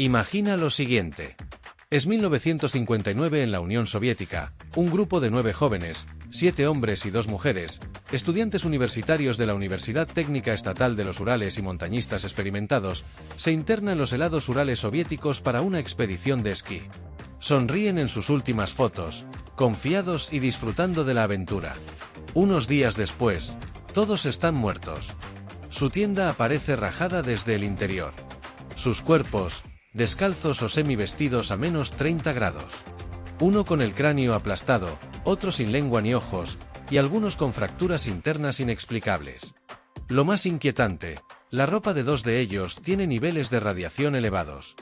Imagina lo siguiente. Es 1959 en la Unión Soviética. Un grupo de 9 jóvenes, 7 hombres y 2 mujeres, estudiantes universitarios de la Universidad Técnica Estatal de los Urales y montañistas experimentados, se internan en los helados Urales soviéticos para una expedición de esquí. Sonríen en sus últimas fotos, confiados y disfrutando de la aventura. Unos días después, todos están muertos. Su tienda aparece rajada desde el interior. Sus cuerpos, descalzos o semivestidos a menos 30 grados. Uno con el cráneo aplastado, otro sin lengua ni ojos, y algunos con fracturas internas inexplicables. Lo más inquietante, la ropa de 2 de ellos tiene niveles de radiación elevados.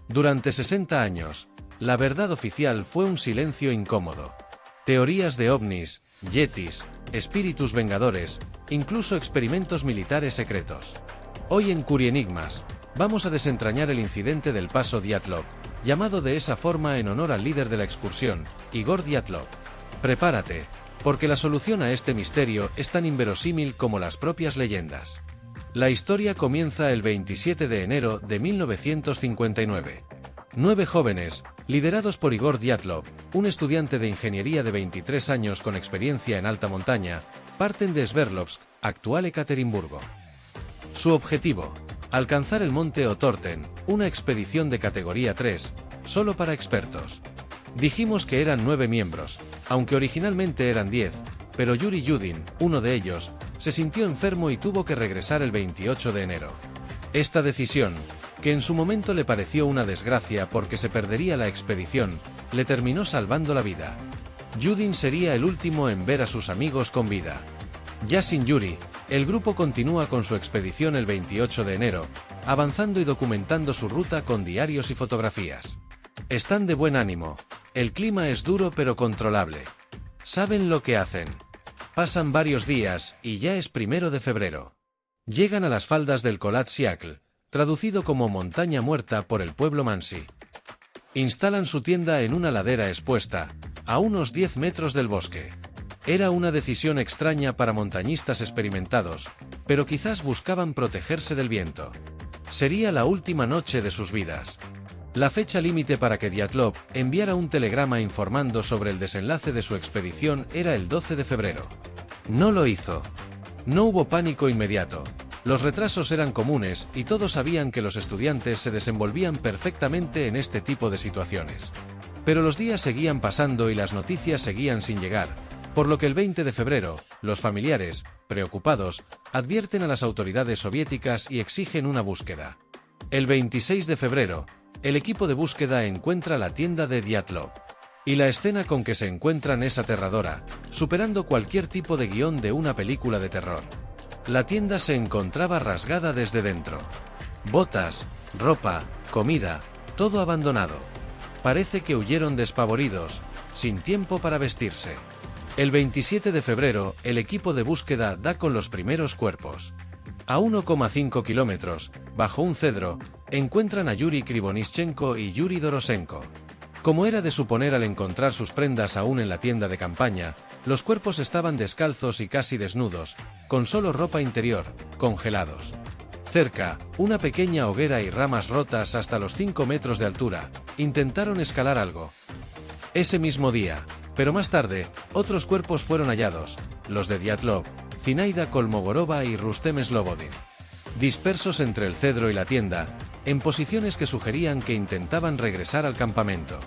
Durante 60 años, la verdad oficial fue un silencio incómodo. Teorías de ovnis, yetis, espíritus vengadores, incluso experimentos militares secretos. Hoy en Curienigmas, vamos a desentrañar el incidente del paso Dyatlov, llamado de esa forma en honor al líder de la excursión, Igor Dyatlov. Prepárate, porque la solución a este misterio es tan inverosímil como las propias leyendas. La historia comienza el 27 de enero de 1959. 9 jóvenes, liderados por Igor Dyatlov, un estudiante de ingeniería de 23 años con experiencia en alta montaña, parten de Sverdlovsk, actual Ekaterimburgo. Su objetivo: alcanzar el monte Otorten, una expedición de categoría 3, solo para expertos. Dijimos que eran 9 miembros, aunque originalmente eran 10, pero Yuri Yudin, uno de ellos, se sintió enfermo y tuvo que regresar el 28 de enero. Esta decisión, que en su momento le pareció una desgracia porque se perdería la expedición, le terminó salvando la vida. Yudin sería el último en ver a sus amigos con vida. Ya sin Yuri, el grupo continúa con su expedición el 28 de enero, avanzando y documentando su ruta con diarios y fotografías. Están de buen ánimo, el clima es duro pero controlable. Saben lo que hacen. Pasan varios días y ya es 1 de febrero. Llegan a las faldas del Kholat Syakhl, traducido como montaña muerta por el pueblo Mansi. Instalan su tienda en una ladera expuesta, a unos 10 metros del bosque. Era una decisión extraña para montañistas experimentados, pero quizás buscaban protegerse del viento. Sería la última noche de sus vidas. La fecha límite para que Dyatlov enviara un telegrama informando sobre el desenlace de su expedición era el 12 de febrero. No lo hizo. No hubo pánico inmediato. Los retrasos eran comunes y todos sabían que los estudiantes se desenvolvían perfectamente en este tipo de situaciones. Pero los días seguían pasando y las noticias seguían sin llegar, por lo que el 20 de febrero, los familiares, preocupados, advierten a las autoridades soviéticas y exigen una búsqueda. El 26 de febrero, el equipo de búsqueda encuentra la tienda de Dyatlov. Y la escena con que se encuentran es aterradora, superando cualquier tipo de guión de una película de terror. La tienda se encontraba rasgada desde dentro. Botas, ropa, comida, todo abandonado. Parece que huyeron despavoridos, sin tiempo para vestirse. El 27 de febrero, el equipo de búsqueda da con los primeros cuerpos. A 1,5 kilómetros, bajo un cedro, encuentran a Yuri Krivonischenko y Yuri Dorosenko. Como era de suponer al encontrar sus prendas aún en la tienda de campaña, los cuerpos estaban descalzos y casi desnudos, con solo ropa interior, congelados. Cerca, una pequeña hoguera y ramas rotas hasta los 5 metros de altura, intentaron escalar algo. Ese mismo día, pero más tarde, otros cuerpos fueron hallados, los de Dyatlov, Zinaida Kolmogorova y Rustem Slobodin. Dispersos entre el cedro y la tienda, en posiciones que sugerían que intentaban regresar al campamento.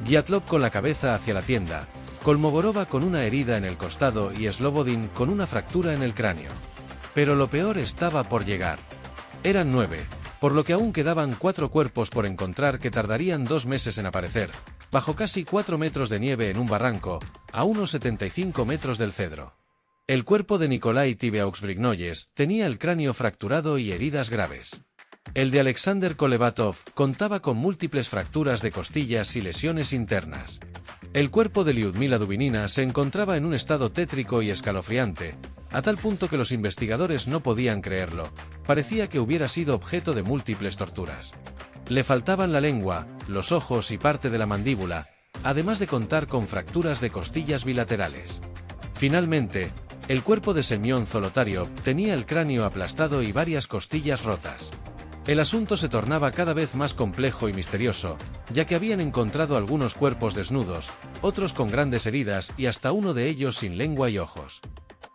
Dyatlov con la cabeza hacia la tienda, Kolmogorova con una herida en el costado y Slobodin con una fractura en el cráneo. Pero lo peor estaba por llegar. Eran 9, por lo que aún quedaban 4 cuerpos por encontrar que tardarían 2 meses en aparecer, bajo casi 4 metros de nieve en un barranco, a unos 75 metros del cedro. El cuerpo de Nikolai Tibeaux-Brignoyes tenía el cráneo fracturado y heridas graves. El de Alexander Kolevatov contaba con múltiples fracturas de costillas y lesiones internas. El cuerpo de Lyudmila Dubinina se encontraba en un estado tétrico y escalofriante, a tal punto que los investigadores no podían creerlo. Parecía que hubiera sido objeto de múltiples torturas. Le faltaban la lengua, los ojos y parte de la mandíbula, además de contar con fracturas de costillas bilaterales. Finalmente, el cuerpo de Semyon Zolotaryov tenía el cráneo aplastado y varias costillas rotas. El asunto se tornaba cada vez más complejo y misterioso, ya que habían encontrado algunos cuerpos desnudos, otros con grandes heridas y hasta uno de ellos sin lengua y ojos.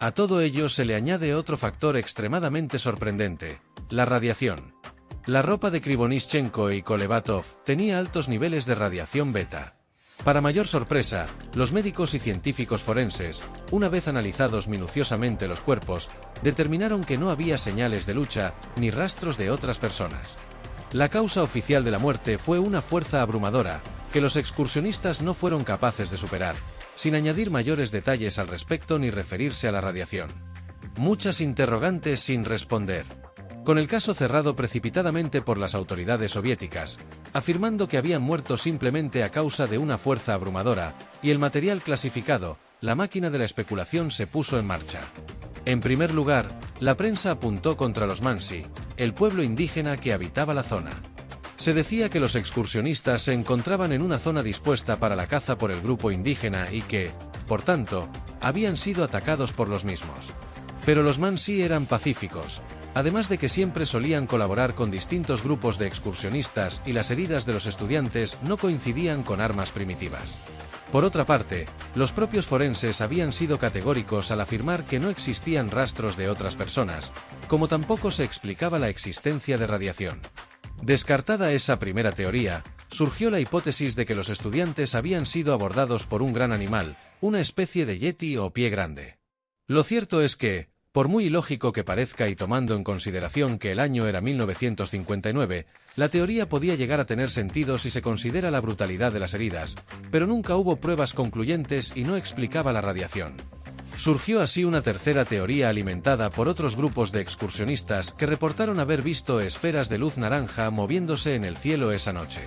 A todo ello se le añade otro factor extremadamente sorprendente: la radiación. La ropa de Krivonischenko y Kolevatov tenía altos niveles de radiación beta. Para mayor sorpresa, los médicos y científicos forenses, una vez analizados minuciosamente los cuerpos, determinaron que no había señales de lucha ni rastros de otras personas. La causa oficial de la muerte fue una fuerza abrumadora, que los excursionistas no fueron capaces de superar, sin añadir mayores detalles al respecto ni referirse a la radiación. Muchas interrogantes sin responder. Con el caso cerrado precipitadamente por las autoridades soviéticas, afirmando que habían muerto simplemente a causa de una fuerza abrumadora, y el material clasificado, la máquina de la especulación se puso en marcha. En primer lugar, la prensa apuntó contra los Mansi, el pueblo indígena que habitaba la zona. Se decía que los excursionistas se encontraban en una zona dispuesta para la caza por el grupo indígena y que, por tanto, habían sido atacados por los mismos. Pero los Mansi eran pacíficos, además de que siempre solían colaborar con distintos grupos de excursionistas y las heridas de los estudiantes no coincidían con armas primitivas. Por otra parte, los propios forenses habían sido categóricos al afirmar que no existían rastros de otras personas, como tampoco se explicaba la existencia de radiación. Descartada esa primera teoría, surgió la hipótesis de que los estudiantes habían sido abordados por un gran animal, una especie de yeti o pie grande. Lo cierto es que, por muy ilógico que parezca y tomando en consideración que el año era 1959, la teoría podía llegar a tener sentido si se considera la brutalidad de las heridas, pero nunca hubo pruebas concluyentes y no explicaba la radiación. Surgió así una tercera teoría alimentada por otros grupos de excursionistas que reportaron haber visto esferas de luz naranja moviéndose en el cielo esa noche.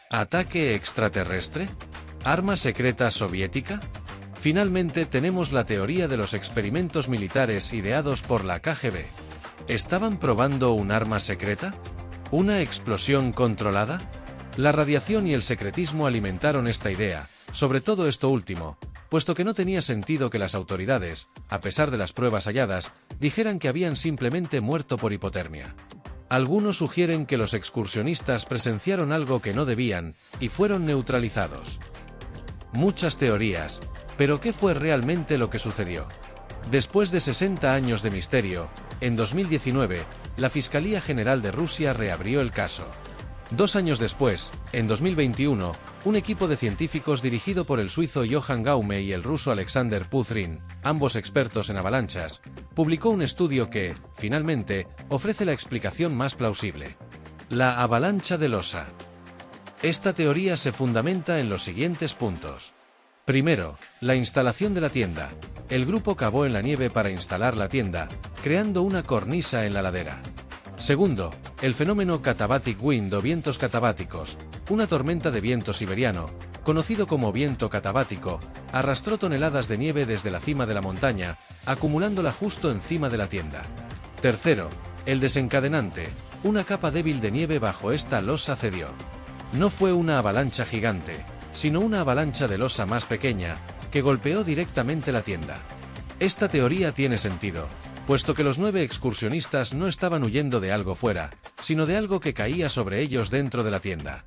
¿Ataque extraterrestre? ¿Arma secreta soviética? Finalmente tenemos la teoría de los experimentos militares ideados por la KGB. ¿Estaban probando un arma secreta? ¿Una explosión controlada? La radiación y el secretismo alimentaron esta idea, sobre todo esto último, puesto que no tenía sentido que las autoridades, a pesar de las pruebas halladas, dijeran que habían simplemente muerto por hipotermia. Algunos sugieren que los excursionistas presenciaron algo que no debían, y fueron neutralizados. Muchas teorías, pero ¿qué fue realmente lo que sucedió? Después de 60 años de misterio, en 2019, la Fiscalía General de Rusia reabrió el caso. 2 años después, en 2021, un equipo de científicos dirigido por el suizo Johann Gaume y el ruso Alexander Puzrin, ambos expertos en avalanchas, publicó un estudio que, finalmente, ofrece la explicación más plausible: la avalancha de Losa. Esta teoría se fundamenta en los siguientes puntos. Primero, la instalación de la tienda. El grupo cavó en la nieve para instalar la tienda, creando una cornisa en la ladera. Segundo, el fenómeno Katabatic Wind o vientos catabáticos, una tormenta de viento siberiano, conocido como viento catabático, arrastró toneladas de nieve desde la cima de la montaña, acumulándola justo encima de la tienda. Tercero, el desencadenante, una capa débil de nieve bajo esta losa cedió. No fue una avalancha gigante, sino una avalancha de losa más pequeña, que golpeó directamente la tienda. Esta teoría tiene sentido, puesto que los 9 excursionistas no estaban huyendo de algo fuera, sino de algo que caía sobre ellos dentro de la tienda.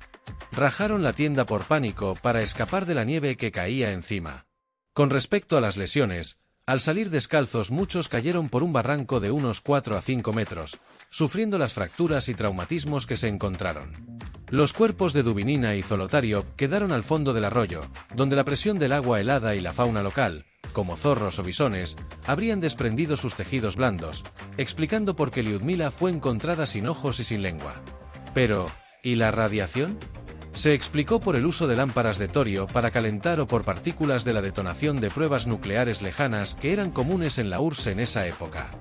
Rajaron la tienda por pánico para escapar de la nieve que caía encima. Con respecto a las lesiones, al salir descalzos muchos cayeron por un barranco de unos 4 a 5 metros, sufriendo las fracturas y traumatismos que se encontraron. Los cuerpos de Dubinina y Zolotario quedaron al fondo del arroyo, donde la presión del agua helada y la fauna local, como zorros o bisones, habrían desprendido sus tejidos blandos, explicando por qué Lyudmila fue encontrada sin ojos y sin lengua. Pero, ¿y la radiación? Se explicó por el uso de lámparas de torio para calentar o por partículas de la detonación de pruebas nucleares lejanas que eran comunes en la URSS en esa época.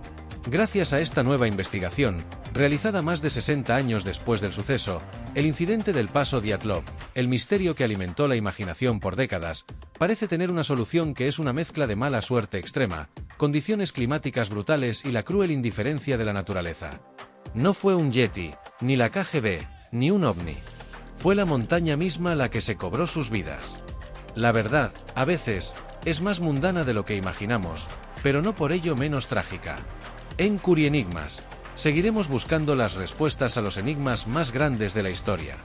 Gracias a esta nueva investigación, realizada más de 60 años después del suceso, el incidente del paso Dyatlov, el misterio que alimentó la imaginación por décadas, parece tener una solución que es una mezcla de mala suerte extrema, condiciones climáticas brutales y la cruel indiferencia de la naturaleza. No fue un yeti, ni la KGB, ni un ovni. Fue la montaña misma la que se cobró sus vidas. La verdad, a veces, es más mundana de lo que imaginamos, pero no por ello menos trágica. En Curienigmas, Seguiremos buscando las respuestas a los enigmas más grandes de la historia.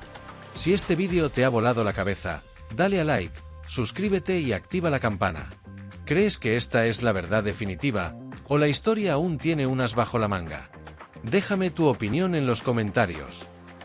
Si este vídeo te ha volado la cabeza, dale a like, suscríbete y activa la campana. ¿Crees que esta es la verdad definitiva, o la historia aún tiene unas bajo la manga? Déjame tu opinión en los comentarios.